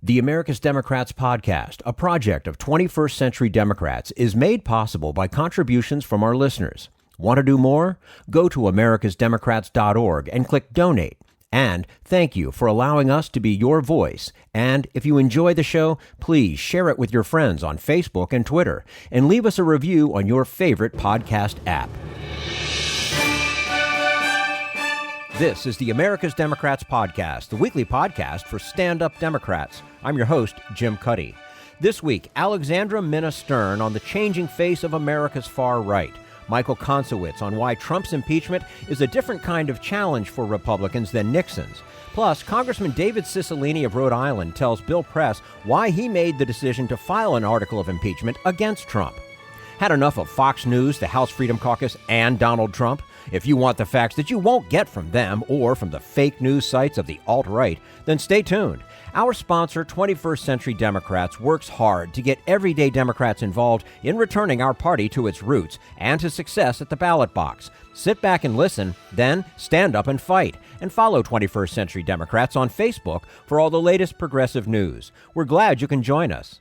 The America's Democrats podcast, a project of 21st Century Democrats, is made possible by contributions from our listeners. Want to do more? Go to americasdemocrats.org and click Donate. And thank you for allowing us to be your voice. And if you enjoy the show, please share it with your friends on Facebook and Twitter, and leave us a review on your favorite podcast app. This is the America's Democrats podcast, the weekly podcast for stand-up Democrats. I'm your host, Jim Cuddy. This week, Alexandra Minna Stern on the changing face of America's far right. Michael Koncewicz on why Trump's impeachment is a different kind of challenge for Republicans than Nixon's. Plus, Congressman David Cicilline of Rhode Island tells Bill Press why he made the decision to file an article of impeachment against Trump. Had enough of Fox News, the House Freedom Caucus, and Donald Trump? If you want the facts that you won't get from them or from the fake news sites of the alt-right, then stay tuned. Our sponsor, 21st Century Democrats, works hard to get everyday Democrats involved in returning our party to its roots and to success at the ballot box. Sit back and listen, then stand up and fight. And follow 21st Century Democrats on Facebook for all the latest progressive news. We're glad you can join us.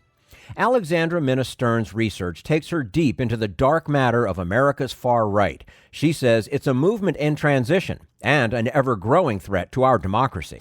Alexandra Minna Stern's research takes her deep into the dark matter of America's far right. She says it's a movement in transition and an ever-growing threat to our democracy.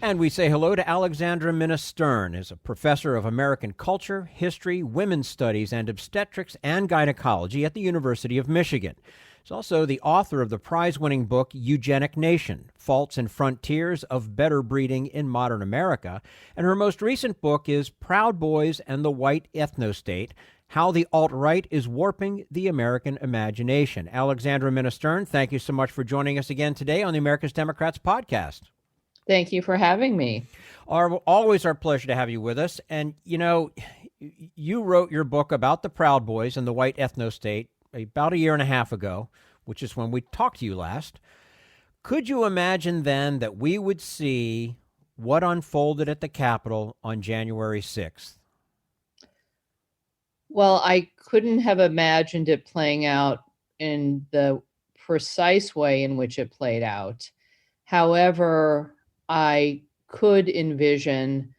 And we say hello to Alexandra Minna Stern, who's a professor of American culture, history, women's studies, and obstetrics and gynecology at the University of Michigan. She's also the author of the prize-winning book Eugenic Nation, Faults and Frontiers of Better Breeding in Modern America. And her most recent book is Proud Boys and the White Ethnostate, How the Alt-Right is Warping the American Imagination. Alexandra Minna Stern, thank you so much for joining us again today on the America's Democrats podcast. Thank you for having me. Always our pleasure to have you with us. And, you know, you wrote your book about the Proud Boys and the White Ethnostate about a year and a half ago, which is when we talked to you last. Could you imagine then that we would see what unfolded at the Capitol on January 6th? Well, I couldn't have imagined it playing out in the precise way in which it played out. However, I could envision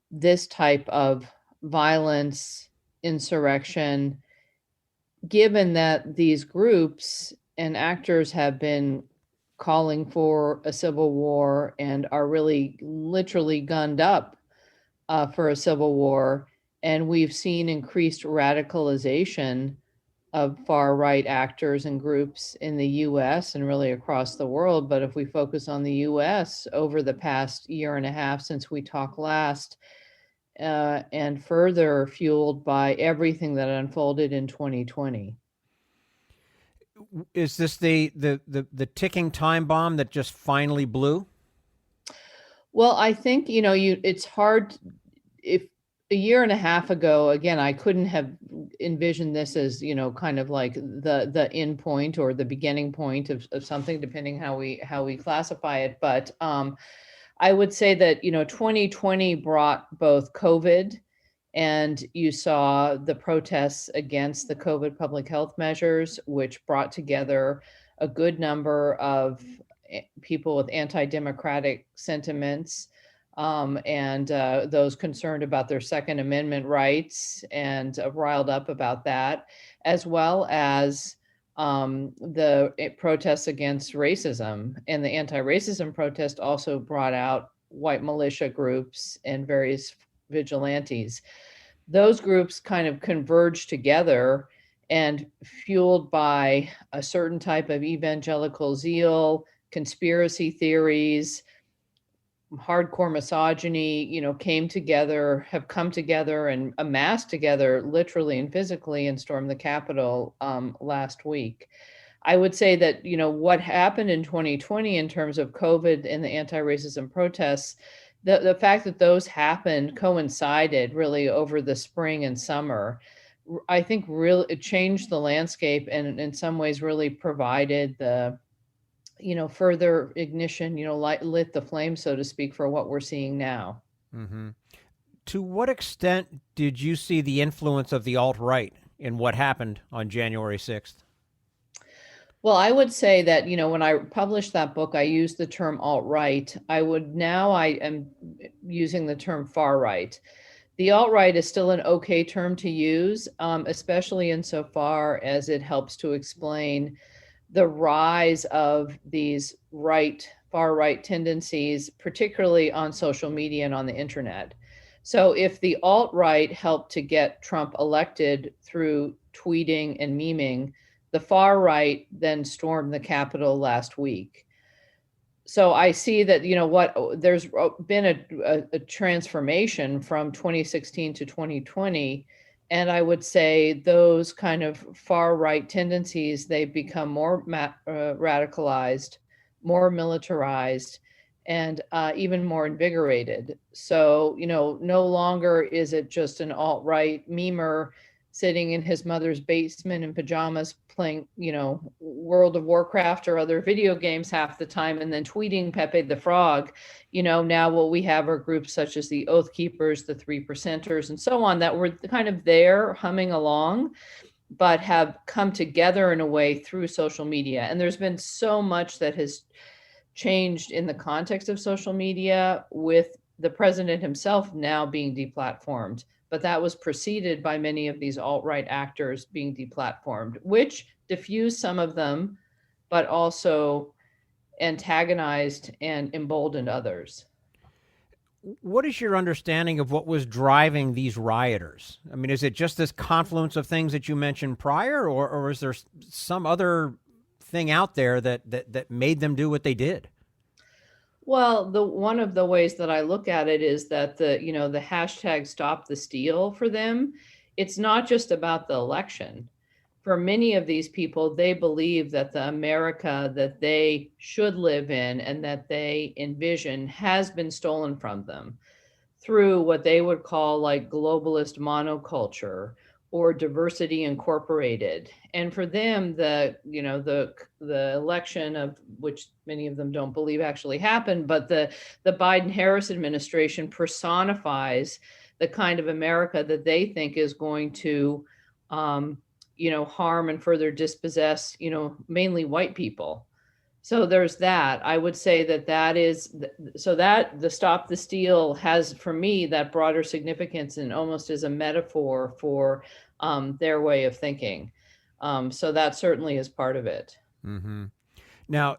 this type of violence, insurrection, given that these groups and actors have been calling for a civil war and are really literally gunned up for a civil war. And we've seen increased radicalization of far-right actors and groups in the U.S. and really across the world. But if we focus on the U.S. over the past year and a half since we talked last, and further fueled by everything that unfolded in 2020. Is this the ticking time bomb that just finally blew? Well, I think, it's hard. If a year and a half ago, again, I couldn't have envisioned this as, kind of like the end point or the beginning point of something, depending how we classify it. But I would say that, 2020 brought both COVID, and you saw the protests against the COVID public health measures, which brought together a good number of people with anti-democratic sentiments, and those concerned about their Second Amendment rights and riled up about that, as well as the protests against racism. And the anti-racism protest also brought out white militia groups and various vigilantes. Those groups kind of converged together, and fueled by a certain type of evangelical zeal, conspiracy theories, hardcore misogyny, have come together and amassed together literally and physically and stormed the Capitol last week. I would say that, what happened in 2020 in terms of COVID and the anti-racism protests, the fact that those happened coincided really over the spring and summer, I think really it changed the landscape and in some ways really provided the further ignition, lit the flame, so to speak, for what we're seeing now. Mm-hmm. To what extent did you see the influence of the alt-right in what happened on January 6th? Well, I would say that, when I published that book, I used the term alt-right. I am using the term far-right. The alt-right is still an okay term to use, especially insofar as it helps to explain the rise of these far-right tendencies, particularly on social media and on the internet. So if the alt-right helped to get Trump elected through tweeting and memeing, the far right then stormed the Capitol last week. So I see that, there's been a transformation from 2016 to 2020. And I would say those kind of far right tendencies, they've become more radicalized, more militarized, and even more invigorated. So, no longer is it just an alt-right memer sitting in his mother's basement in pajamas playing, World of Warcraft or other video games half the time and then tweeting Pepe the Frog. Now what we have are groups such as the Oath Keepers, the 3%ers, and so on that were kind of there humming along, but have come together in a way through social media. And there's been so much that has changed in the context of social media, with the president himself now being deplatformed. But that was preceded by many of these alt-right actors being deplatformed, which diffused some of them, but also antagonized and emboldened others. What is your understanding of what was driving these rioters? I mean, is it just this confluence of things that you mentioned prior, or is there some other thing out there that made them do what they did? Well, one of the ways that I look at it is that the hashtag Stop the Steal for them, it's not just about the election. For many of these people, they believe that the America that they should live in and that they envision has been stolen from them through what they would call like globalist monoculture or diversity incorporated. And for them, the election, of which many of them don't believe actually happened, but the Biden-Harris administration personifies the kind of America that they think is going to harm and further dispossess, mainly white people. So there's that. I would say that is, so that the Stop the Steal has, for me, that broader significance and almost as a metaphor for their way of thinking. So that certainly is part of it. Mm-hmm. Now,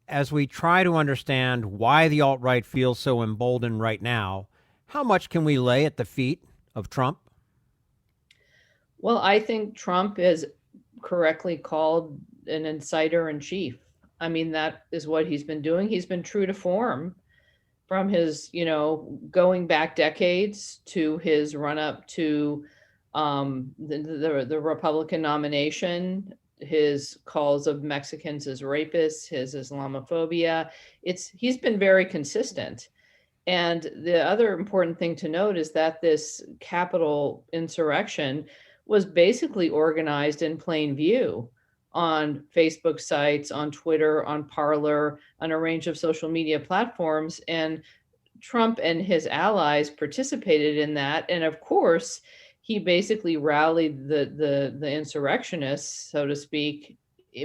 as we try to understand why the alt-right feels so emboldened right now, how much can we lay at the feet of Trump? Well, I think Trump is correctly called an inciter in chief. I mean, that is what he's been doing. He's been true to form from his, going back decades to his run up to the Republican nomination, his calls of Mexicans as rapists, his Islamophobia. He's been very consistent. And the other important thing to note is that this Capitol insurrection was basically organized in plain view on Facebook sites, on Twitter, on Parler, on a range of social media platforms. And Trump and his allies participated in that. And of course, he basically rallied the insurrectionists, so to speak,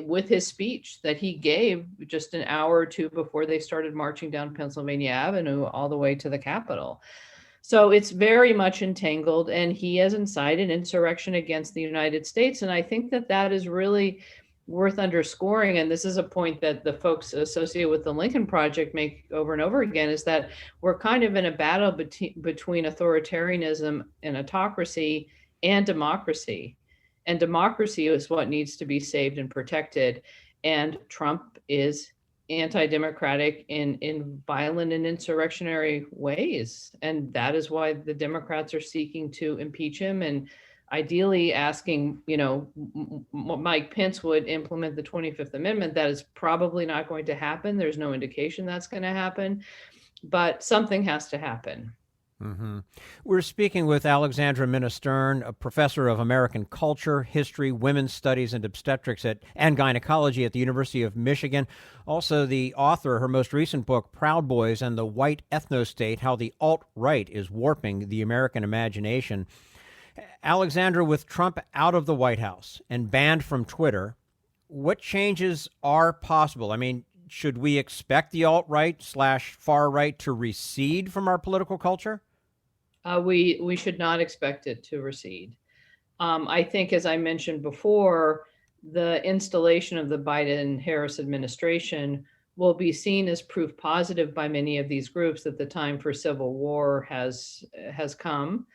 with his speech that he gave just an hour or two before they started marching down Pennsylvania Avenue all the way to the Capitol. So it's very much entangled, and he has incited insurrection against the United States. And I think that is really worth underscoring. And this is a point that the folks associated with the Lincoln Project make over and over again, is that we're kind of in a battle between authoritarianism and autocracy and democracy. And democracy is what needs to be saved and protected. And Trump is anti-democratic in violent and insurrectionary ways. And that is why the Democrats are seeking to impeach him and ideally asking, Mike Pence would implement the 25th Amendment. That is probably not going to happen. There's no indication that's going to happen, but something has to happen. Mm-hmm. We're speaking with Alexandra Minna Stern, a professor of American culture, history, women's studies, and obstetrics and gynecology at the University of Michigan. Also the author of her most recent book, Proud Boys and the White Ethno-State, How the Alt-Right is Warping the American Imagination. Alexandra, with Trump out of the White House and banned from Twitter, what changes are possible? I mean, should we expect the alt-right / far right to recede from our political culture? We should not expect it to recede. I think, as I mentioned before, the installation of the Biden-Harris administration will be seen as proof positive by many of these groups that the time for civil war has come.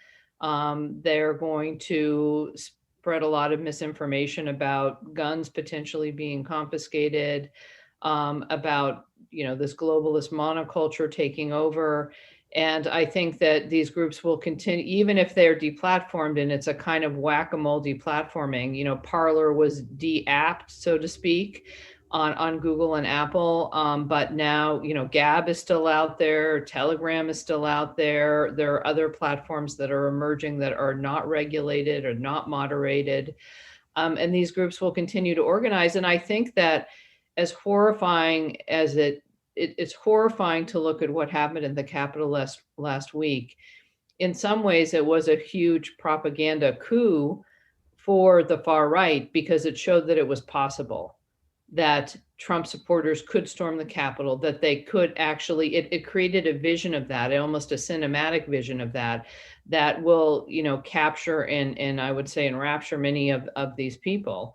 They're going to spread a lot of misinformation about guns potentially being confiscated, about this globalist monoculture taking over. And I think that these groups will continue, even if they're deplatformed, and it's a kind of whack-a-mole deplatforming. Parler was de-apped, so to speak, on Google and Apple. But now, Gab is still out there. Telegram is still out there. There are other platforms that are emerging that are not regulated or not moderated. And these groups will continue to organize. And I think that as horrifying as it's horrifying to look at what happened in the Capitol last week. In some ways, it was a huge propaganda coup for the far right because it showed that it was possible, that Trump supporters could storm the Capitol, that they could actually, it created a vision of that, almost a cinematic vision of that will, capture and I would say enrapture many of these people.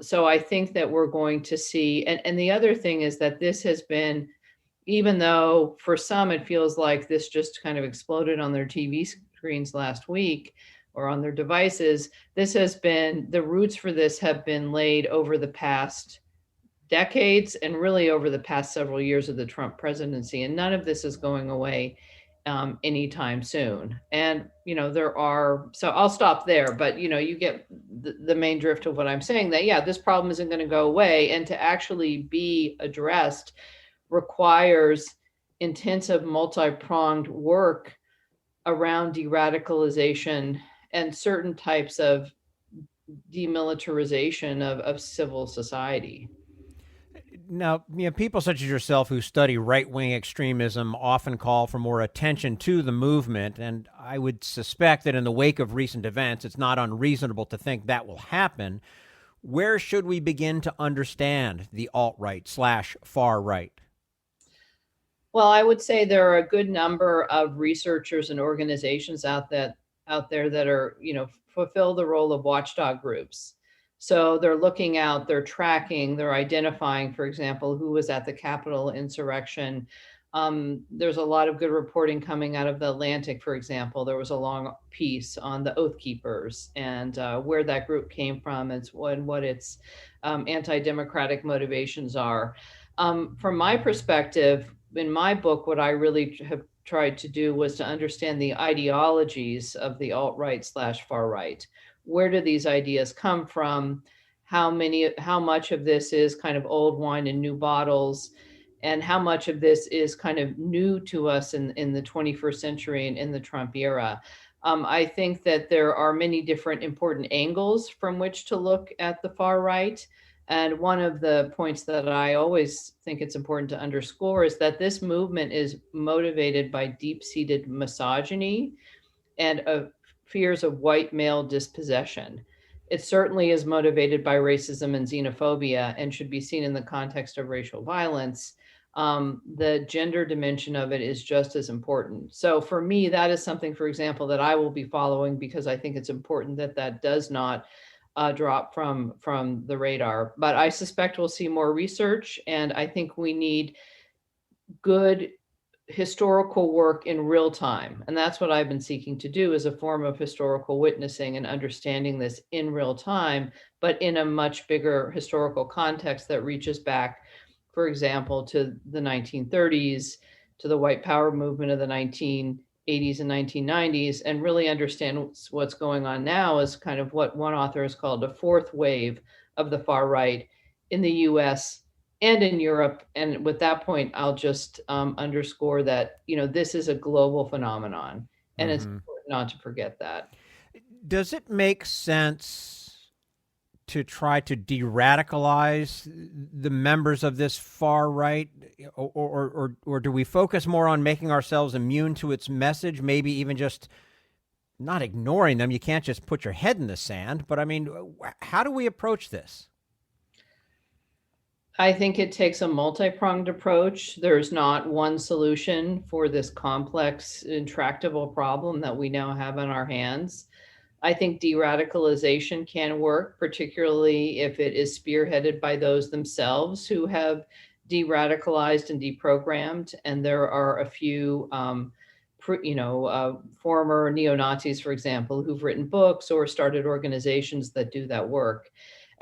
So I think that we're going to see, and the other thing is that this has been, even though for some it feels like this just kind of exploded on their TV screens last week or on their devices, the roots for this have been laid over the past decades and really over the past several years of the Trump presidency. And none of this is going away anytime soon. And, so I'll stop there, but, you get the main drift of what I'm saying, that, yeah, this problem isn't going to go away. And to actually be addressed requires intensive multi-pronged work around de-radicalization and certain types of demilitarization of civil society. Now, people such as yourself who study right-wing extremism often call for more attention to the movement, and I would suspect that in the wake of recent events, it's not unreasonable to think that will happen. Where should we begin to understand the alt-right / far right? Well, I would say there are a good number of researchers and organizations out there that are, fulfill the role of watchdog groups. So they're looking out, they're tracking, they're identifying, for example, who was at the Capitol insurrection. There's a lot of good reporting coming out of the Atlantic, for example. There was a long piece on the Oath Keepers and where that group came from and what its anti-democratic motivations are. From my perspective, in my book, what I really have tried to do was to understand the ideologies of the alt-right / far right. Where do these ideas come from? How much of this is kind of old wine in new bottles? And how much of this is kind of new to us in the 21st century and in the Trump era? I think that there are many different important angles from which to look at the far right. And one of the points that I always think it's important to underscore is that this movement is motivated by deep-seated misogyny and fears of white male dispossession. It certainly is motivated by racism and xenophobia and should be seen in the context of racial violence. The gender dimension of it is just as important. So for me, that is something, for example, that I will be following because I think it's important that does not drop from the radar. But I suspect we'll see more research, and I think we need good historical work in real time. And that's what I've been seeking to do, as a form of historical witnessing and understanding this in real time, but in a much bigger historical context that reaches back, for example, to the 1930s, to the white power movement of the 1980s and 1990s, and really understand what's going on now as kind of what one author has called a fourth wave of the far right in the US and in Europe. And with that point, I'll just underscore that, this is a global phenomenon, and it's important not to forget that. Does it make sense to try to de-radicalize the members of this far right, or do we focus more on making ourselves immune to its message, maybe even just not ignoring them? You can't just put your head in the sand, but I mean, how do we approach this? I think it takes a multi-pronged approach. There's not one solution for this complex, intractable problem that we now have on our hands. I think de-radicalization can work, particularly if it is spearheaded by those themselves who have de-radicalized and deprogrammed. And there are a few, former neo-Nazis, for example, who've written books or started organizations that do that work.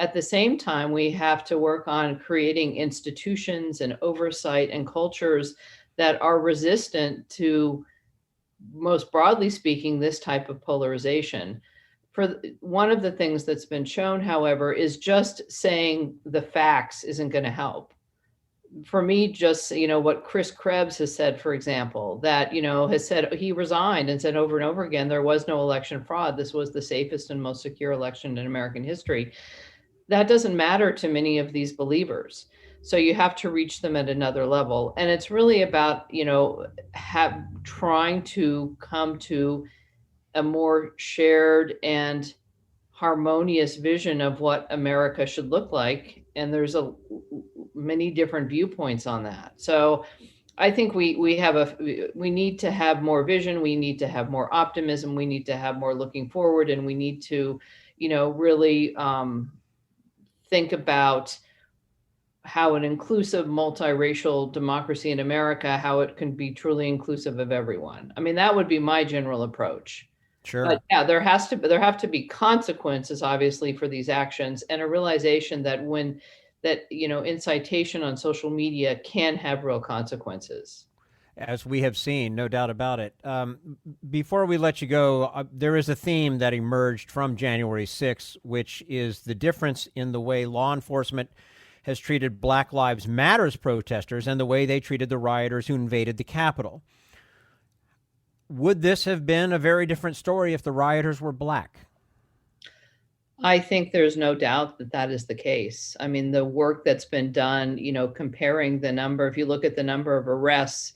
At the same time, we have to work on creating institutions and oversight and cultures that are resistant to, most broadly speaking, this type of polarization. For one of the things that's been shown, however, is just saying the facts isn't going to help. For me, just, what Chris Krebs has said, for example, that, has said he resigned and said over and over again, there was no election fraud. This was the safest and most secure election in American history. That doesn't matter to many of these believers. So you have to reach them at another level. And it's really about, trying to come to a more shared and harmonious vision of what America should look like. And there's many different viewpoints on that. So I think we need to have more vision. We need to have more optimism. We need to have more looking forward, and we need to, really think about how an inclusive multiracial democracy in America, how it can be truly inclusive of everyone. I mean, that would be my general approach. Sure. But yeah, there have to be consequences, obviously, for these actions, and a realization that incitation on social media can have real consequences. As we have seen, no doubt about it. Before we let you go, there is a theme that emerged from January 6th, which is the difference in the way law enforcement has treated Black Lives Matters protesters and the way they treated the rioters who invaded the Capitol. Would this have been a very different story if the rioters were Black? I think there's no doubt that that is the case. I mean, the work that's been done, comparing the number, if you look at the number of arrests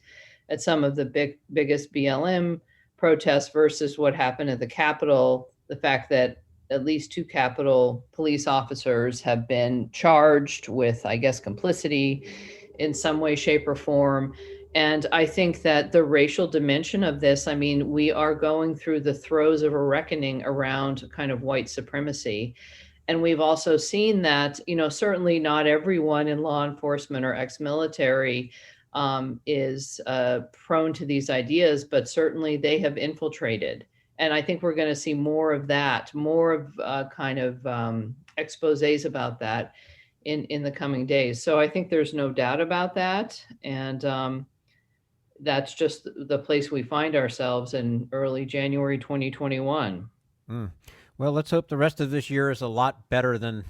at some of the biggest BLM protests versus what happened at the Capitol, the fact that at least 2 Capitol police officers have been charged with, I guess, complicity in some way, shape, or form. And I think that the racial dimension of this, I mean, we are going through the throes of a reckoning around kind of white supremacy. And we've also seen that, certainly not everyone in law enforcement or ex-military is prone to these ideas, but certainly they have infiltrated. And I think we're going to see more of that, more of exposés about that in the coming days. So I think there's no doubt about that. And that's just the place we find ourselves in early January 2021. Well, let's hope the rest of this year is a lot better than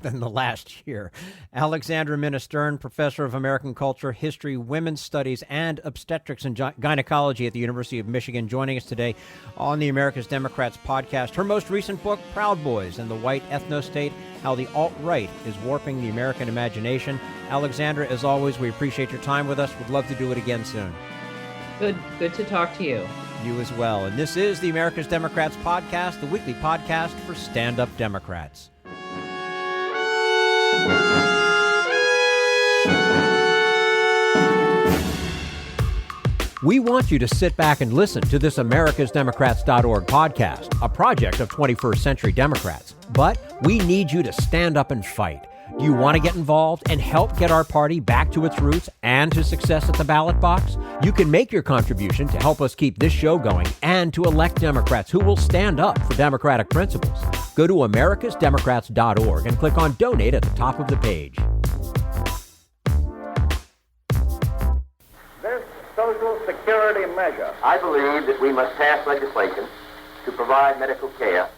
the last year. Alexandra Minna Stern, professor of American culture, history, women's studies, and obstetrics and gynecology at the University of Michigan, joining us today on the America's Democrats podcast. Her most recent book, Proud Boys and the White Ethno-State, How the Alt-Right is Warping the American Imagination. Alexandra, as always, we appreciate your time with us. We'd love to do it again soon. Good to talk to you. You as well. And this is the America's Democrats podcast, the weekly podcast for stand-up Democrats. We want you to sit back and listen to this americasdemocrats.org podcast, a project of 21st Century Democrats. But we need you to stand up and fight. Do you want to get involved and help get our party back to its roots and to success at the ballot box? You can make your contribution to help us keep this show going and to elect Democrats who will stand up for democratic principles. Go to americasdemocrats.org and click on Donate at the top of the page. This Social Security measure, I believe that we must pass legislation to provide medical care.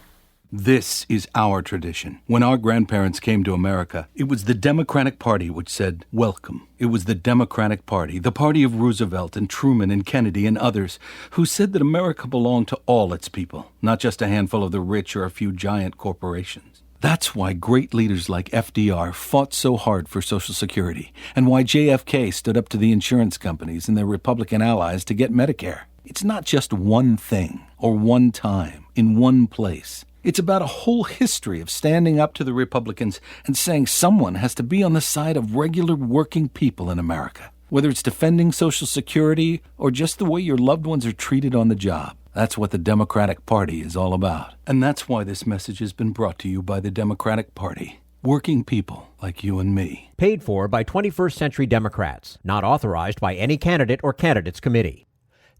This is our tradition. When our grandparents came to America, it was the Democratic Party which said, welcome. It was the Democratic Party, the party of Roosevelt and Truman and Kennedy and others, who said that America belonged to all its people, not just a handful of the rich or a few giant corporations. That's why great leaders like FDR fought so hard for Social Security, and why JFK stood up to the insurance companies and their Republican allies to get Medicare. It's not just one thing or one time in one place. It's about a whole history of standing up to the Republicans and saying someone has to be on the side of regular working people in America, whether it's defending Social Security or just the way your loved ones are treated on the job. That's what the Democratic Party is all about. And that's why this message has been brought to you by the Democratic Party. Working people like you and me. Paid for by 21st Century Democrats. Not authorized by any candidate or candidates committee.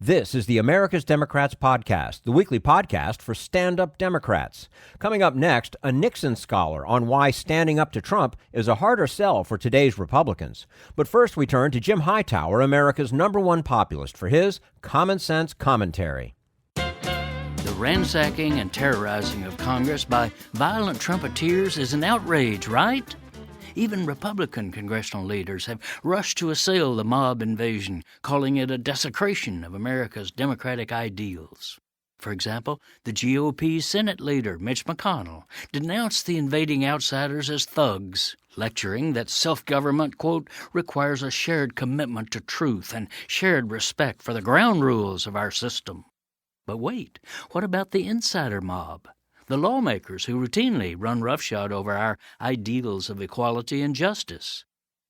This is the America's Democrats podcast, the weekly podcast for stand-up Democrats. Coming up next, a Nixon scholar on why standing up to Trump is a harder sell for today's Republicans. But first, we turn to Jim Hightower, America's #1 populist, for his common sense commentary. The ransacking and terrorizing of Congress by violent trumpeters is an outrage, right? Even Republican congressional leaders have rushed to assail the mob invasion, calling it a desecration of America's democratic ideals. For example, the GOP Senate leader, Mitch McConnell, denounced the invading outsiders as thugs, lecturing that self-government, quote, requires a shared commitment to truth and shared respect for the ground rules of our system. But wait, what about the insider mob? The lawmakers who routinely run roughshod over our ideals of equality and justice.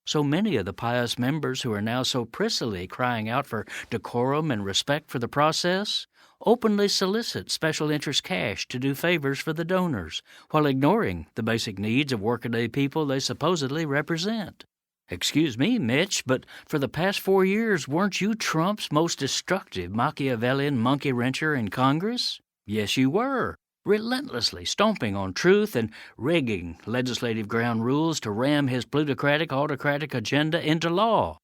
So many of the pious members who are now so prissily crying out for decorum and respect for the process openly solicit special interest cash to do favors for the donors, while ignoring the basic needs of workaday people they supposedly represent. Excuse me, Mitch, but for the past 4 years, weren't you Trump's most destructive Machiavellian monkey wrencher in Congress? Yes, you were. Relentlessly stomping on truth and rigging legislative ground rules to ram his plutocratic, autocratic agenda into law.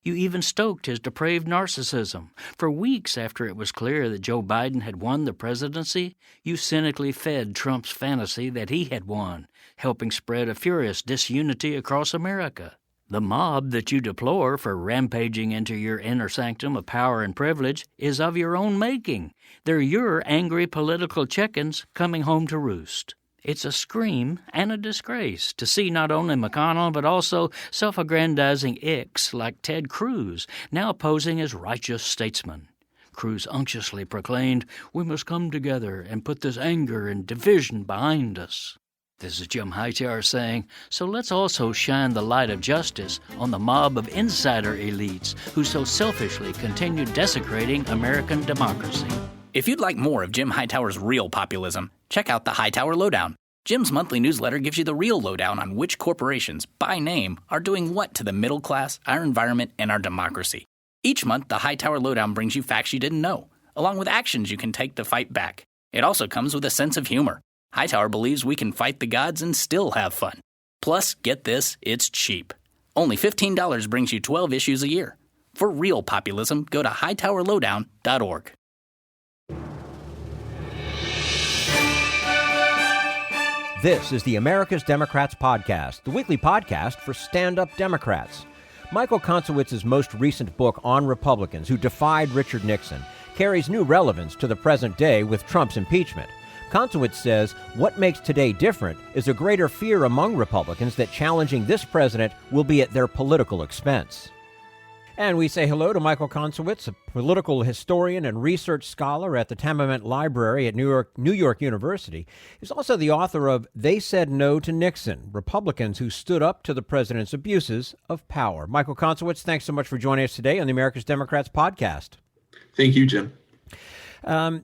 You even stoked his depraved narcissism. For weeks after it was clear that Joe Biden had won the presidency, you cynically fed Trump's fantasy that he had won, helping spread a furious disunity across America. The mob that you deplore for rampaging into your inner sanctum of power and privilege is of your own making. They're your angry political chickens coming home to roost. It's a scream and a disgrace to see not only McConnell but also self-aggrandizing icks like Ted Cruz now posing as righteous statesmen. Cruz unctuously proclaimed, "We must come together and put this anger and division behind us." This is Jim Hightower saying, so let's also shine the light of justice on the mob of insider elites who so selfishly continue desecrating American democracy. If you'd like more of Jim Hightower's real populism, check out the Hightower Lowdown. Jim's monthly newsletter gives you the real lowdown on which corporations, by name, are doing what to the middle class, our environment, and our democracy. Each month, the Hightower Lowdown brings you facts you didn't know, along with actions you can take to fight back. It also comes with a sense of humor. Hightower believes we can fight the gods and still have fun. Plus, get this, it's cheap. Only $15 brings you 12 issues a year. For real populism, go to hightowerlowdown.org. This is the America's Democrats podcast, the weekly podcast for stand-up Democrats. Michael Koncewicz's most recent book on Republicans who defied Richard Nixon carries new relevance to the present day with Trump's impeachment. Koncewicz says what makes today different is a greater fear among Republicans that challenging this president will be at their political expense. And we say hello to Michael Koncewicz, a political historian and research scholar at the Tamiment Library at New York University. He's also the author of They Said No to Nixon, Republicans Who Stood Up to the President's Abuses of Power. Michael Koncewicz, thanks so much for joining us today on the America's Democrats podcast. Thank you, Jim.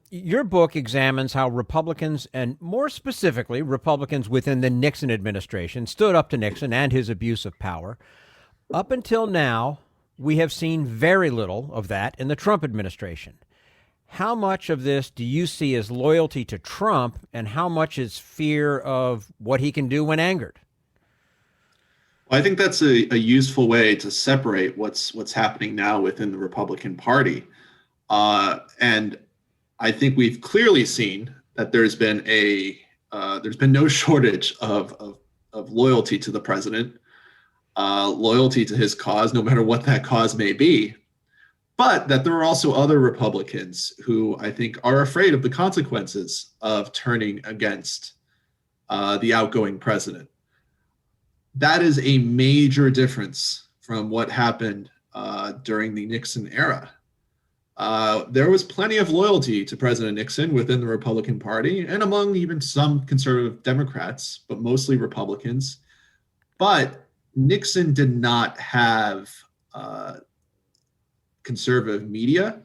Your book examines how Republicans, and more specifically, Republicans within the Nixon administration, stood up to Nixon and his abuse of power. Up until now, we have seen very little of that in the Trump administration. How much of this do you see as loyalty to Trump, and how much is fear of what he can do when angered? Well, I think that's a useful way to separate what's happening now within the Republican Party. And I think we've clearly seen that there's been no shortage of loyalty to the president, loyalty to his cause, no matter what that cause may be, but that there are also other Republicans who I think are afraid of the consequences of turning against the outgoing president. That is a major difference from what happened during the Nixon era. There was plenty of loyalty to President Nixon within the Republican Party and among even some conservative Democrats, but mostly Republicans. But Nixon did not have conservative media,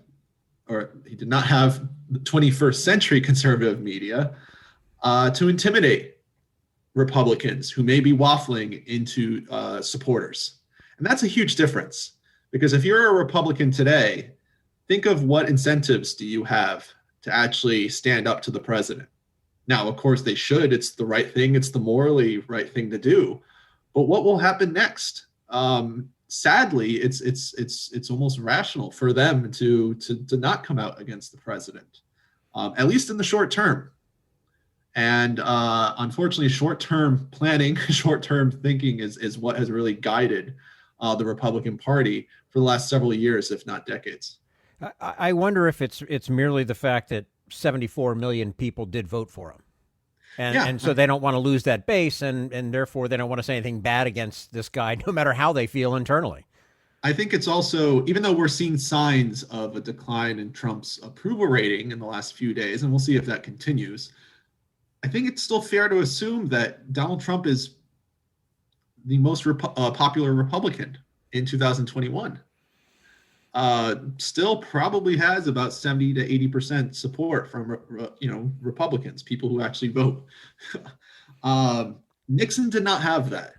or he did not have the 21st century conservative media to intimidate Republicans who may be waffling into supporters. And that's a huge difference, because if you're a Republican today, think of what incentives do you have to actually stand up to the president. Now, of course, they should. It's the right thing. It's the morally right thing to do. But what will happen next? Sadly, it's almost rational for them to not come out against the president, at least in the short term. And unfortunately, short-term planning, short-term thinking is what has really guided the Republican Party for the last several years, if not decades. I wonder if it's merely the fact that 74 million people did vote for him. And so they don't want to lose that base, and therefore they don't want to say anything bad against this guy, no matter how they feel internally. I think it's also, even though we're seeing signs of a decline in Trump's approval rating in the last few days, and we'll see if that continues, I think it's still fair to assume that Donald Trump is the most popular Republican in 2021. Still probably has about 70 to 80% support from Republicans, people who actually vote. Nixon did not have that.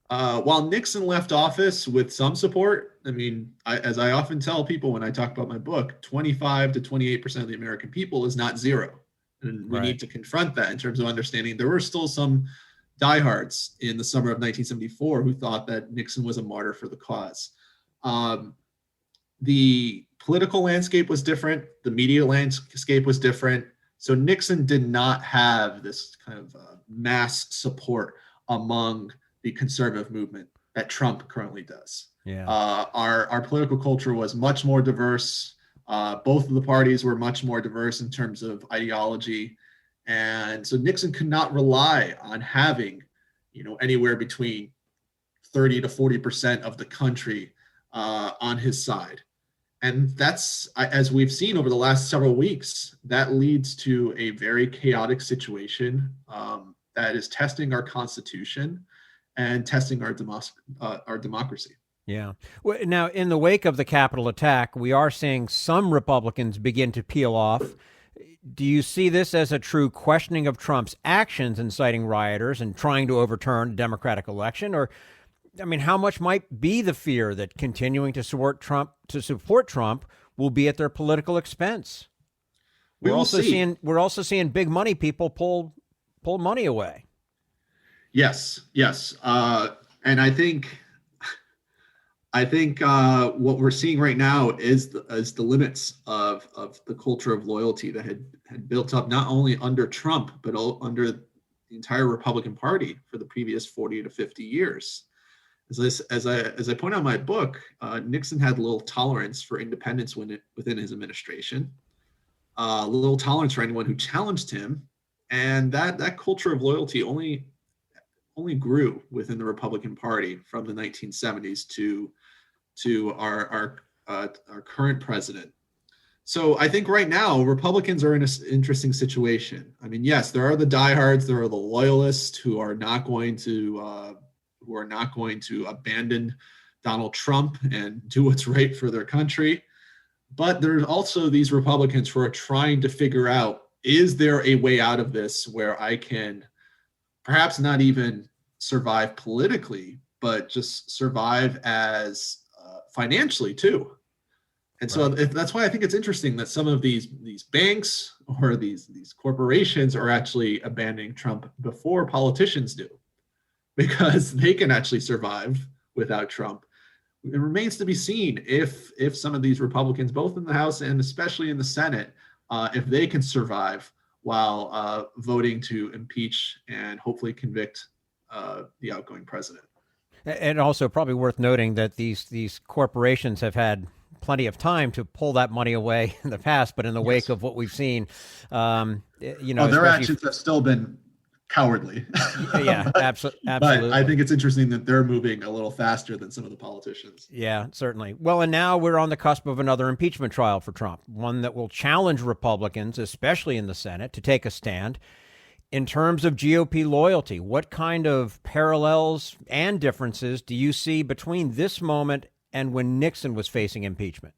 While Nixon left office with some support, I mean, as I often tell people when I talk about my book, 25 to 28% of the American people is not zero. And we need to confront that in terms of understanding there were still some diehards in the summer of 1974 who thought that Nixon was a martyr for the cause. The political landscape was different. The media landscape was different. So Nixon did not have this kind of mass support among the conservative movement that Trump currently does. Yeah. Our political culture was much more diverse. Both of the parties were much more diverse in terms of ideology. And so Nixon could not rely on having, anywhere between 30 to 40% of the country on his side. And that's, as we've seen over the last several weeks, that leads to a very chaotic situation that is testing our Constitution and testing our democracy. Yeah. Well, now, in the wake of the Capitol attack, we are seeing some Republicans begin to peel off. Do you see this as a true questioning of Trump's actions inciting rioters and trying to overturn a Democratic election? Or, I mean, how much might be the fear that continuing to support Trump will be at their political expense? We're also seeing big money people pull money away. Yes. And I think what we're seeing right now is the limits of the culture of loyalty that had built up not only under Trump, but under the entire Republican Party for the previous 40 to 50 years. As I point out in my book, Nixon had little tolerance for independence within his administration, little tolerance for anyone who challenged him, and that culture of loyalty only grew within the Republican Party from the 1970s to our current president. So I think right now Republicans are in an interesting situation. I mean, yes, there are the diehards, there are the loyalists who are not going to abandon Donald Trump and do what's right for their country. But there's also these Republicans who are trying to figure out, is there a way out of this where I can perhaps not even survive politically, but just survive as financially too. And so that's why I think it's interesting that some of these banks or these corporations are actually abandoning Trump before politicians do, because they can actually survive without Trump. It remains to be seen if some of these Republicans, both in the House and especially in the Senate, if they can survive while voting to impeach and hopefully convict the outgoing president. And also probably worth noting that these corporations have had plenty of time to pull that money away in the past, but in the wake of what we've seen, their actions have still been cowardly. Yeah, absolutely. But I think it's interesting that they're moving a little faster than some of the politicians. Yeah, certainly. Well, and now we're on the cusp of another impeachment trial for Trump, one that will challenge Republicans, especially in the Senate, to take a stand. In terms of GOP loyalty, what kind of parallels and differences do you see between this moment and when Nixon was facing impeachment?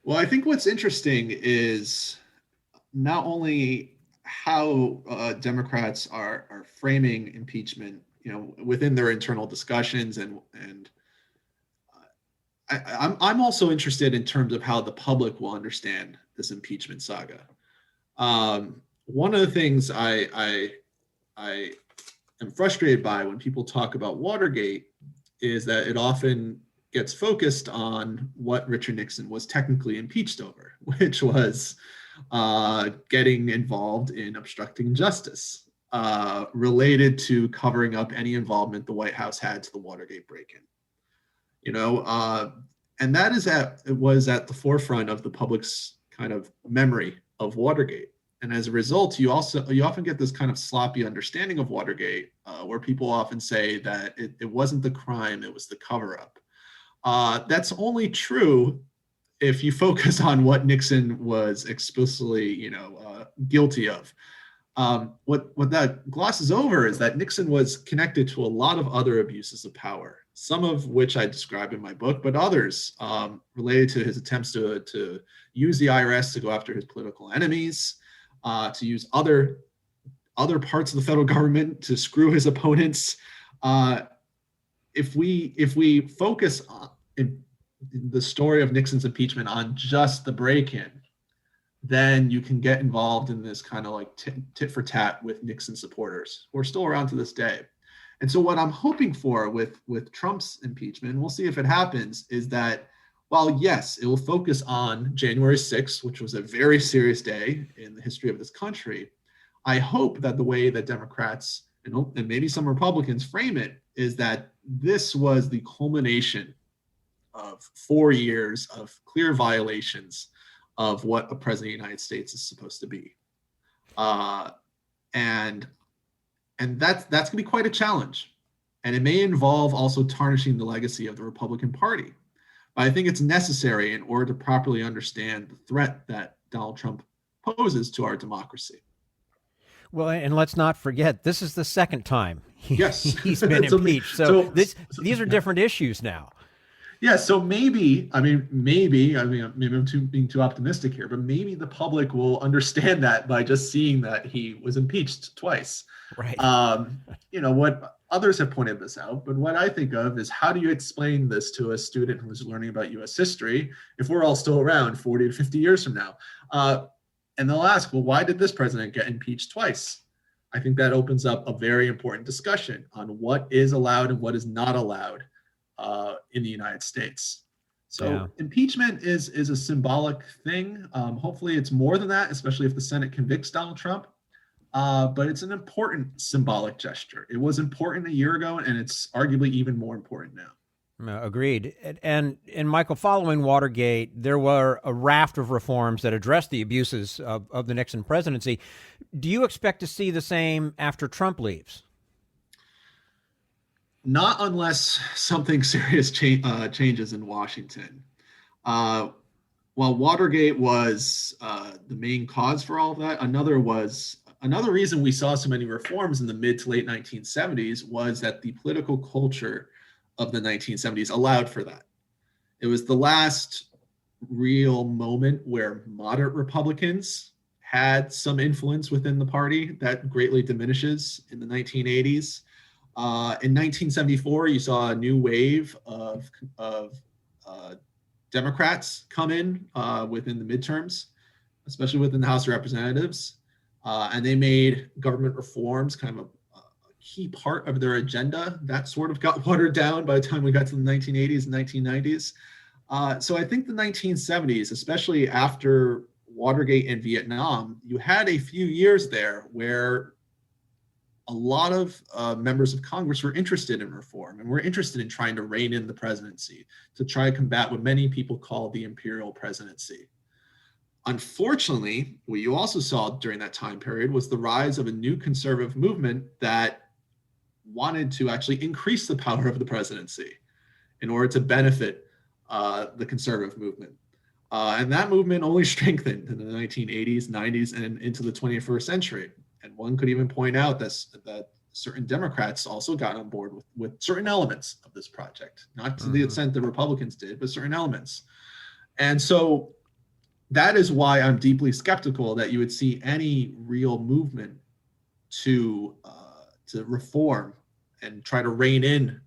Well, I think what's interesting is not only how Democrats are framing impeachment, within their internal discussions, and I'm also interested in terms of how the public will understand this impeachment saga. One of the things I am frustrated by when people talk about Watergate is that it often gets focused on what Richard Nixon was technically impeached over, which was getting involved in obstructing justice related to covering up any involvement the White House had to the Watergate break-in. And that was at the forefront of the public's kind of memory of Watergate. And as a result, you often get this kind of sloppy understanding of Watergate, where people often say that it wasn't the crime, it was the cover-up. That's only true if you focus on what Nixon was explicitly, guilty of. What that glosses over is that Nixon was connected to a lot of other abuses of power, some of which I describe in my book, but others related to his attempts to use the IRS to go after his political enemies, to use other parts of the federal government to screw his opponents. If we focus on the story of Nixon's impeachment on just the break-in, then you can get involved in this kind of like tit for tat with Nixon supporters who are still around to this day. And so what I'm hoping for with Trump's impeachment, we'll see if it happens, is that while yes, it will focus on January 6th, which was a very serious day in the history of this country, I hope that the way that Democrats and maybe some Republicans frame it is that this was the culmination of 4 years of clear violations of what a president of the United States is supposed to be. And that's going to be quite a challenge. And it may involve also tarnishing the legacy of the Republican Party. But I think it's necessary in order to properly understand the threat that Donald Trump poses to our democracy. Well, and let's not forget, this is the second time he's been So impeached. These are different issues now. Yeah, so maybe I'm being too optimistic here, but maybe the public will understand that by just seeing that he was impeached twice. Right. What others have pointed this out, but what I think of is, how do you explain this to a student who's learning about U.S. history if we're all still around 40 to 50 years from now? And they'll ask, well, why did this president get impeached twice? I think that opens up a very important discussion on what is allowed and what is not allowed in the United States. So Impeachment is a symbolic thing. Hopefully it's more than that, especially if the Senate convicts Donald Trump. But it's an important symbolic gesture. It was important a year ago, and it's arguably even more important now. Agreed. And Michael, following Watergate, there were a raft of reforms that addressed the abuses of the Nixon presidency. Do you expect to see the same after Trump leaves? Not unless something serious changes in Washington. While Watergate was the main cause for all of that, another reason we saw so many reforms in the mid to late 1970s was that the political culture of the 1970s allowed for that. It was the last real moment where moderate Republicans had some influence within the party. That greatly diminishes in the 1980s. In 1974, you saw a new wave of Democrats come in within the midterms, especially within the House of Representatives, and they made government reforms kind of a key part of their agenda. That sort of got watered down by the time we got to the 1980s and 1990s. So I think the 1970s, especially after Watergate and Vietnam, you had a few years there where a lot of members of Congress were interested in reform and were interested in trying to rein in the presidency, to try to combat what many people call the imperial presidency. Unfortunately, what you also saw during that time period was the rise of a new conservative movement that wanted to actually increase the power of the presidency in order to benefit the conservative movement. And that movement only strengthened in the 1980s, 90s, and into the 21st century. And one could even point out that certain Democrats also got on board with certain elements of this project, not to the extent the Republicans did, but certain elements. And so that is why I'm deeply skeptical that you would see any real movement to reform and try to rein in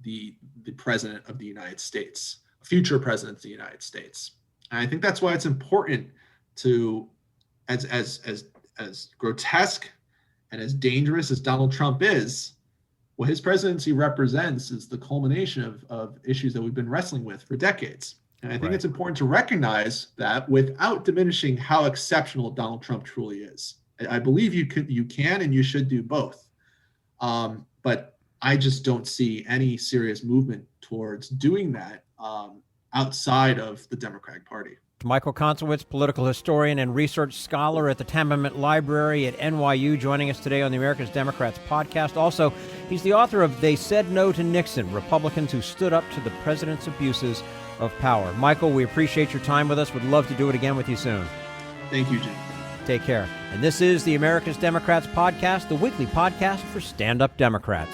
the president of the United States, future president of the United States. And I think that's why it's important to, as grotesque and as dangerous as Donald Trump is, what his presidency represents is the culmination of issues that we've been wrestling with for decades. And I think it's important to recognize that without diminishing how exceptional Donald Trump truly is. I believe you can and you should do both. But I just don't see any serious movement towards doing that outside of the Democratic Party. Michael Koncewicz, political historian and research scholar at the Tamiment Library at NYU, joining us today on the America's Democrats podcast. Also, he's the author of They Said No to Nixon, Republicans Who Stood Up to the President's Abuses of Power. Michael, we appreciate your time with us. Would love to do it again with you soon. Thank you, Jim. Take care. And this is the America's Democrats podcast, the weekly podcast for stand-up Democrats.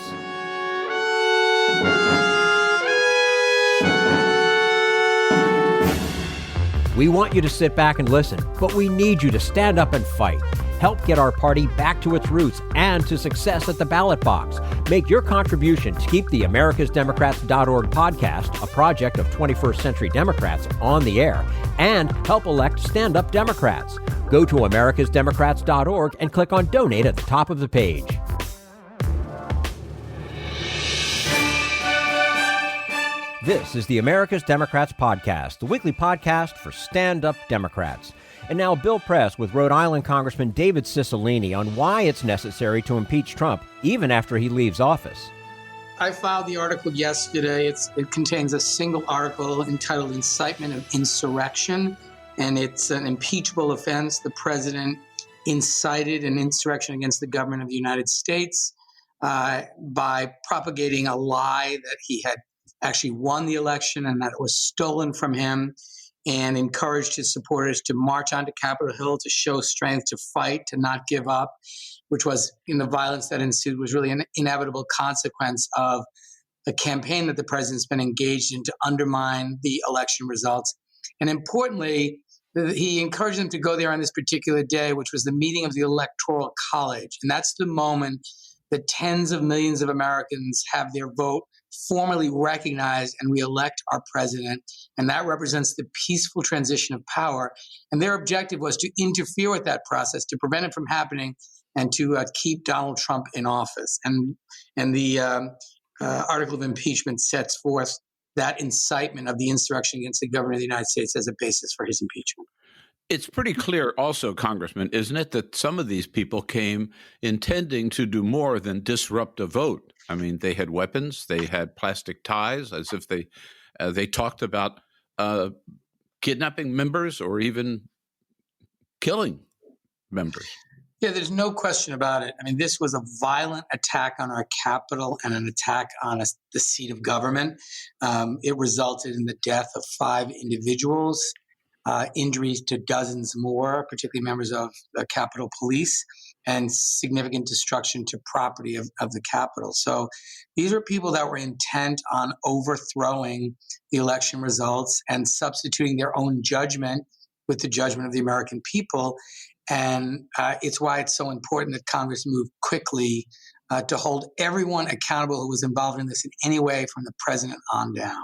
We want you to sit back and listen, but we need you to stand up and fight. Help get our party back to its roots and to success at the ballot box. Make your contribution to keep the americasdemocrats.org podcast, a project of 21st Century Democrats, on the air, and help elect stand-up Democrats. Go to americasdemocrats.org and click on Donate at the top of the page. This is the America's Democrats podcast, the weekly podcast for stand-up Democrats. And now Bill Press with Rhode Island Congressman David Cicilline on why it's necessary to impeach Trump even after he leaves office. I filed the article yesterday. It contains a single article entitled Incitement of Insurrection, and it's an impeachable offense. The president incited an insurrection against the government of the United States by propagating a lie that he had actually won the election and that it was stolen from him, and encouraged his supporters to march onto Capitol Hill to show strength, to fight, to not give up, which was, in the violence that ensued, was really an inevitable consequence of the campaign that the president's been engaged in to undermine the election results. And importantly, he encouraged them to go there on this particular day, which was the meeting of the Electoral College. And that's the moment that tens of millions of Americans have their vote formally recognized and we elect our president. And that represents the peaceful transition of power. And their objective was to interfere with that process, to prevent it from happening, and to keep Donald Trump in office. And the article of impeachment sets forth that incitement of the insurrection against the government of the United States as a basis for his impeachment. It's pretty clear also, Congressman, isn't it, that some of these people came intending to do more than disrupt a vote? I mean, they had weapons, they had plastic ties, as if they talked about kidnapping members or even killing members. Yeah, there's no question about it. I mean, this was a violent attack on our Capitol and an attack on the seat of government. It resulted in the death of 5 individuals, injuries to dozens more, particularly members of the Capitol Police, and significant destruction to property of the Capitol. So these were people that were intent on overthrowing the election results and substituting their own judgment with the judgment of the American people. And it's why it's so important that Congress move quickly to hold everyone accountable who was involved in this in any way, from the president on down.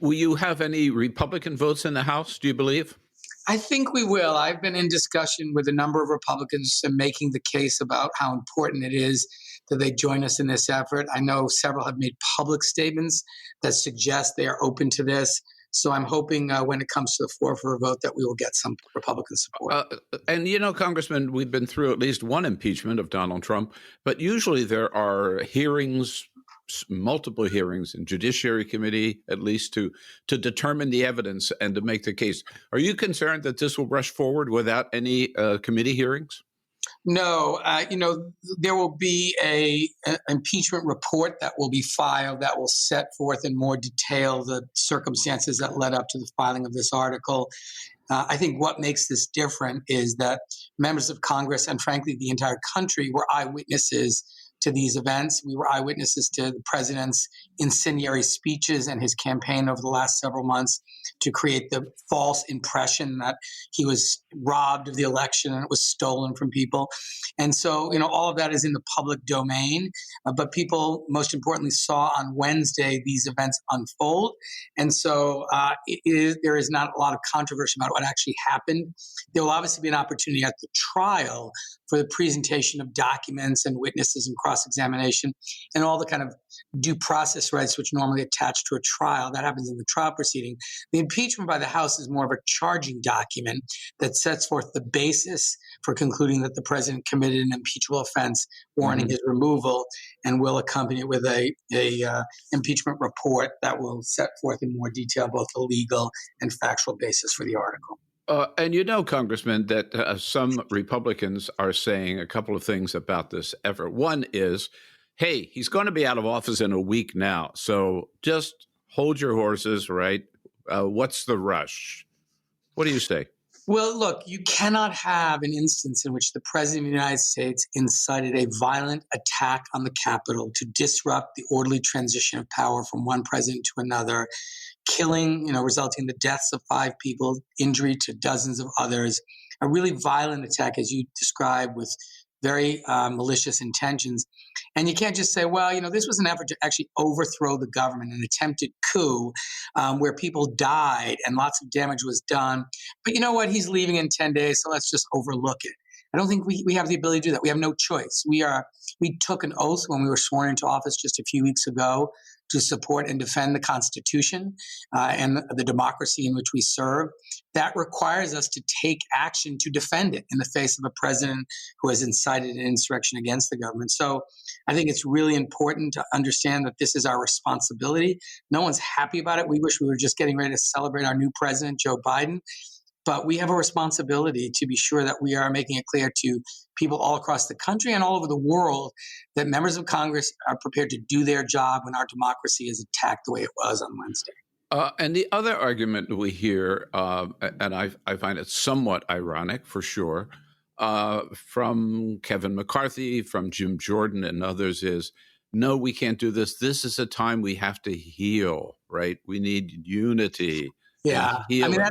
Will you have any Republican votes in the House, do you believe? I think we will. I've been in discussion with a number of Republicans and making the case about how important it is that they join us in this effort. I know several have made public statements that suggest they are open to this. So I'm hoping when it comes to the floor for a vote that we will get some Republican support. And, you know, Congressman, we've been through at least one impeachment of Donald Trump, but usually there are hearings multiple hearings in Judiciary Committee, at least to determine the evidence and to make the case. Are you concerned that this will rush forward without any committee hearings? No, there will be an impeachment report that will be filed that will set forth in more detail the circumstances that led up to the filing of this article. I think what makes this different is that members of Congress and, frankly, the entire country were eyewitnesses to these events. We were eyewitnesses to the president's incendiary speeches and his campaign over the last several months to create the false impression that he was robbed of the election and it was stolen from people. And so, all of that is in the public domain. But people, most importantly, saw on Wednesday these events unfold. And so there is not a lot of controversy about what actually happened. There will obviously be an opportunity at the trial for the presentation of documents and witnesses and cross-examination and all the kind of due process rights which normally attach to a trial. That happens in the trial proceeding. The impeachment by the House is more of a charging document that sets forth the basis for concluding that the president committed an impeachable offense, warranting his removal, and will accompany it with a impeachment report that will set forth in more detail both the legal and factual basis for the article. And Congressman, that some Republicans are saying a couple of things about this effort. One is, hey, he's going to be out of office in a week now, so just hold your horses, right? What's the rush? What do you say? Well, look, you cannot have an instance in which the president of the United States incited a violent attack on the Capitol to disrupt the orderly transition of power from one president to another, killing, resulting in the deaths of 5 people, injury to dozens of others, a really violent attack, as you described, with very malicious intentions. And you can't just say, well, this was an effort to actually overthrow the government, an attempted coup where people died and lots of damage was done. But you know what? He's leaving in 10 days, so let's just overlook it. I don't think we have the ability to do that. We have no choice. We took an oath when we were sworn into office just a few weeks ago to support and defend the Constitution and the democracy in which we serve. That requires us to take action to defend it in the face of a president who has incited an insurrection against the government. So I think it's really important to understand that this is our responsibility. No one's happy about it. We wish we were just getting ready to celebrate our new president, Joe Biden. But we have a responsibility to be sure that we are making it clear to people all across the country and all over the world that members of Congress are prepared to do their job when our democracy is attacked the way it was on Wednesday. And the other argument we hear, and I find it somewhat ironic for sure, from Kevin McCarthy, from Jim Jordan and others is, no, we can't do this. This is a time we have to heal, right? We need unity. Yeah, I mean,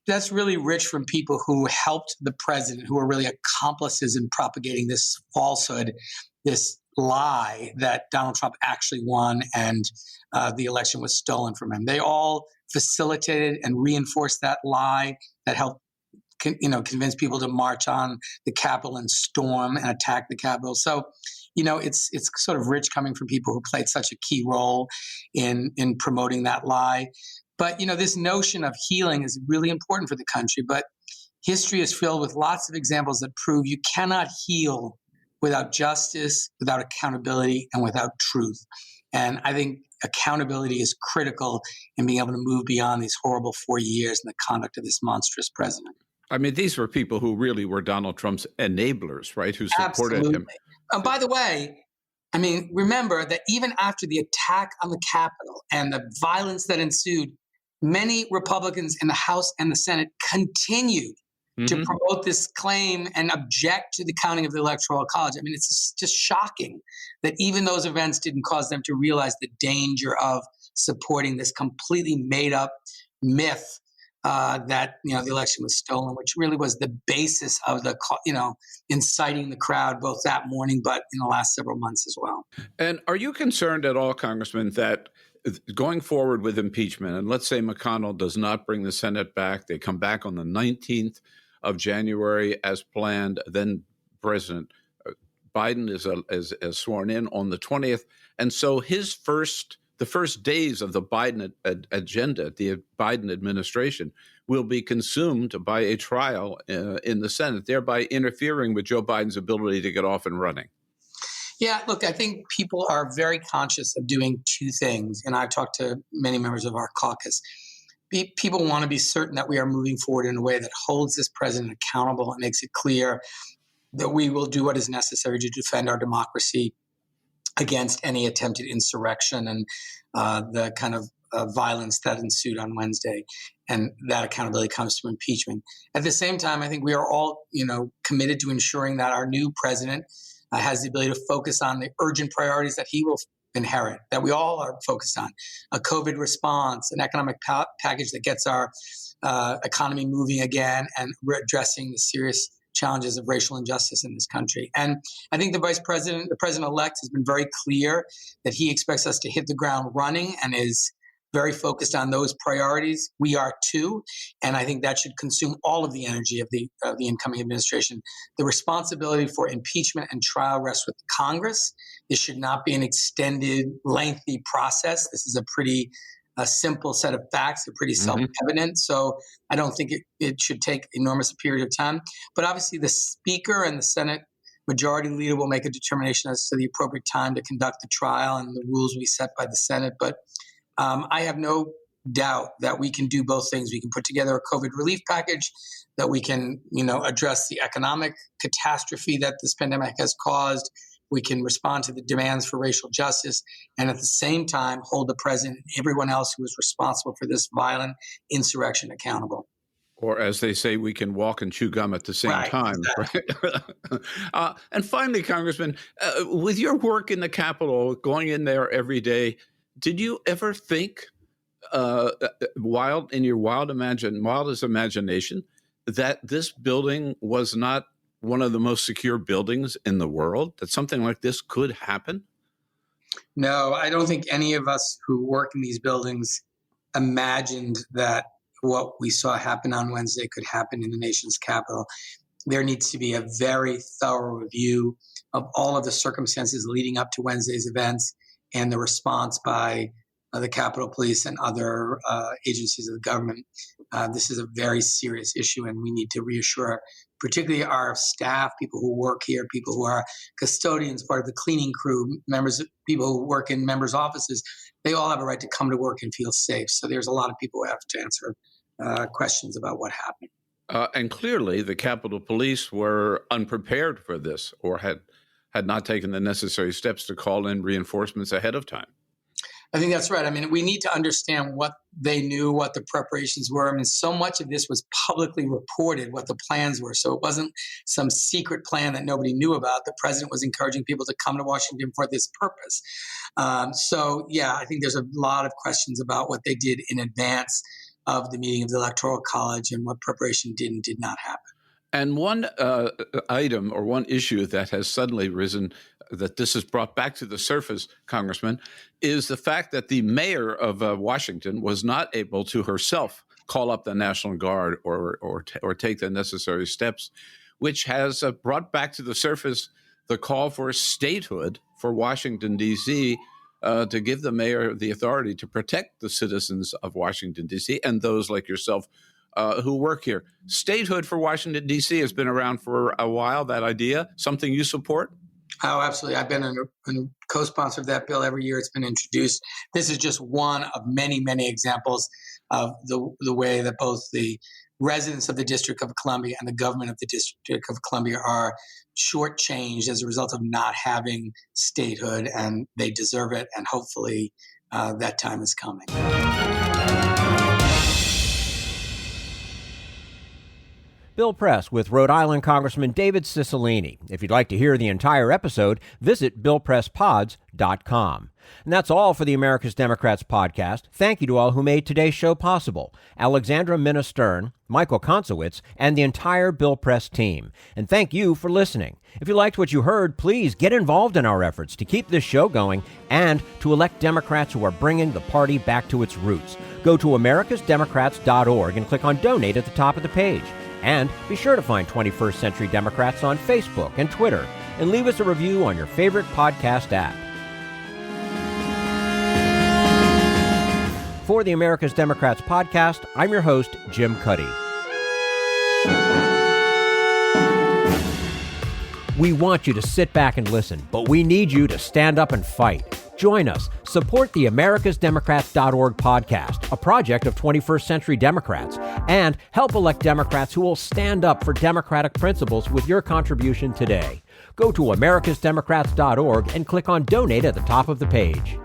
that's really rich from people who helped the president, who were really accomplices in propagating this falsehood, this lie that Donald Trump actually won and the election was stolen from him. They all facilitated and reinforced that lie that helped convince people to march on the Capitol and storm and attack the Capitol. So, it's sort of rich coming from people who played such a key role in promoting that lie. But, this notion of healing is really important for the country. But history is filled with lots of examples that prove you cannot heal without justice, without accountability, and without truth. And I think accountability is critical in being able to move beyond these horrible 4 years and the conduct of this monstrous president. I mean, these were people who really were Donald Trump's enablers, right, who supported him. And by the way, remember that even after the attack on the Capitol and the violence that ensued, many Republicans in the House and the Senate continued to promote this claim and object to the counting of the Electoral College. I mean, it's just shocking that even those events didn't cause them to realize the danger of supporting this completely made-up myth that the election was stolen, which really was the basis of the inciting the crowd both that morning, but in the last several months as well. And are you concerned at all, Congressman, that going forward with impeachment, and let's say McConnell does not bring the Senate back, they come back on the 19th of January as planned, then President Biden is sworn in on the 20th, and so the first days of the Biden agenda, the Biden administration, will be consumed by a trial in the Senate, thereby interfering with Joe Biden's ability to get off and running. Yeah, look, I think people are very conscious of doing two things, and I've talked to many members of our caucus. People want to be certain that we are moving forward in a way that holds this president accountable and makes it clear that we will do what is necessary to defend our democracy against any attempted insurrection and the kind of violence that ensued on Wednesday. And that accountability comes to impeachment. At the same time, I think we are all, committed to ensuring that our new president has the ability to focus on the urgent priorities that he will inherit, that we all are focused on: a COVID response, an economic package that gets our economy moving again, and addressing the serious challenges of racial injustice in this country. And I think the president-elect, has been very clear that he expects us to hit the ground running and is very focused on those priorities. We are too, and I think that should consume all of the energy of the incoming administration. The responsibility for impeachment and trial rests with Congress. This should not be an extended, lengthy process. This is a pretty simple set of facts. They're pretty self-evident, so I don't think it should take enormous period of time. But obviously, the Speaker and the Senate Majority Leader will make a determination as to the appropriate time to conduct the trial and the rules we set by the Senate. But I have no doubt that we can do both things. We can put together a COVID relief package, that we can, address the economic catastrophe that this pandemic has caused. We can respond to the demands for racial justice, and at the same time hold the president and everyone else who is responsible for this violent insurrection accountable. Or as they say, we can walk and chew gum at the same time. Exactly. Right? And finally, Congressman, with your work in the Capitol, going in there every day, did you ever think, in your wildest imagination, that this building was not one of the most secure buildings in the world, that something like this could happen? No, I don't think any of us who work in these buildings imagined that what we saw happen on Wednesday could happen in the nation's capital. There needs to be a very thorough review of all of the circumstances leading up to Wednesday's events and the response by the Capitol Police and other agencies of the government. This is a very serious issue, and we need to reassure particularly our staff, people who work here, people who are custodians, part of the cleaning crew, people who work in members' offices. They all have a right to come to work and feel safe. So there's a lot of people who have to answer questions about what happened. And clearly the Capitol Police were unprepared for this, or had not taken the necessary steps to call in reinforcements ahead of time. I think that's right. I mean, we need to understand what they knew, what the preparations were. I mean, so much of this was publicly reported, what the plans were. So it wasn't some secret plan that nobody knew about. The president was encouraging people to come to Washington for this purpose. I think there's a lot of questions about what they did in advance of the meeting of the Electoral College and what preparation did and did not happen. And one item or one issue that has suddenly risen, that this has brought back to the surface, Congressman, is the fact that the mayor of Washington was not able to herself call up the National Guard or take the necessary steps, which has brought back to the surface the call for statehood for Washington, D.C., to give the mayor the authority to protect the citizens of Washington, D.C., and those like yourself who work here. Statehood for Washington, D.C. has been around for a while, that idea. Something you support? Oh, absolutely. I've been a co-sponsor of that bill every year it's been introduced. This is just one of many, many examples of the way that both the residents of the District of Columbia and the government of the District of Columbia are shortchanged as a result of not having statehood, and they deserve it, and hopefully that time is coming. Bill Press with Rhode Island Congressman David Cicilline. If you'd like to hear the entire episode, visit BillPressPods.com. And that's all for the America's Democrats podcast. Thank you to all who made today's show possible: Alexandra Minna Stern, Michael Koncewicz, and the entire Bill Press team. And thank you for listening. If you liked what you heard, please get involved in our efforts to keep this show going and to elect Democrats who are bringing the party back to its roots. Go to americasdemocrats.org and click on Donate at the top of the page. And be sure to find 21st Century Democrats on Facebook and Twitter, and leave us a review on your favorite podcast app. For the America's Democrats podcast, I'm your host, Jim Cuddy. We want you to sit back and listen, but we need you to stand up and fight. Join us. Support the AmericasDemocrats.org podcast, a project of 21st Century Democrats, and help elect Democrats who will stand up for democratic principles with your contribution today. Go to AmericasDemocrats.org and click on Donate at the top of the page.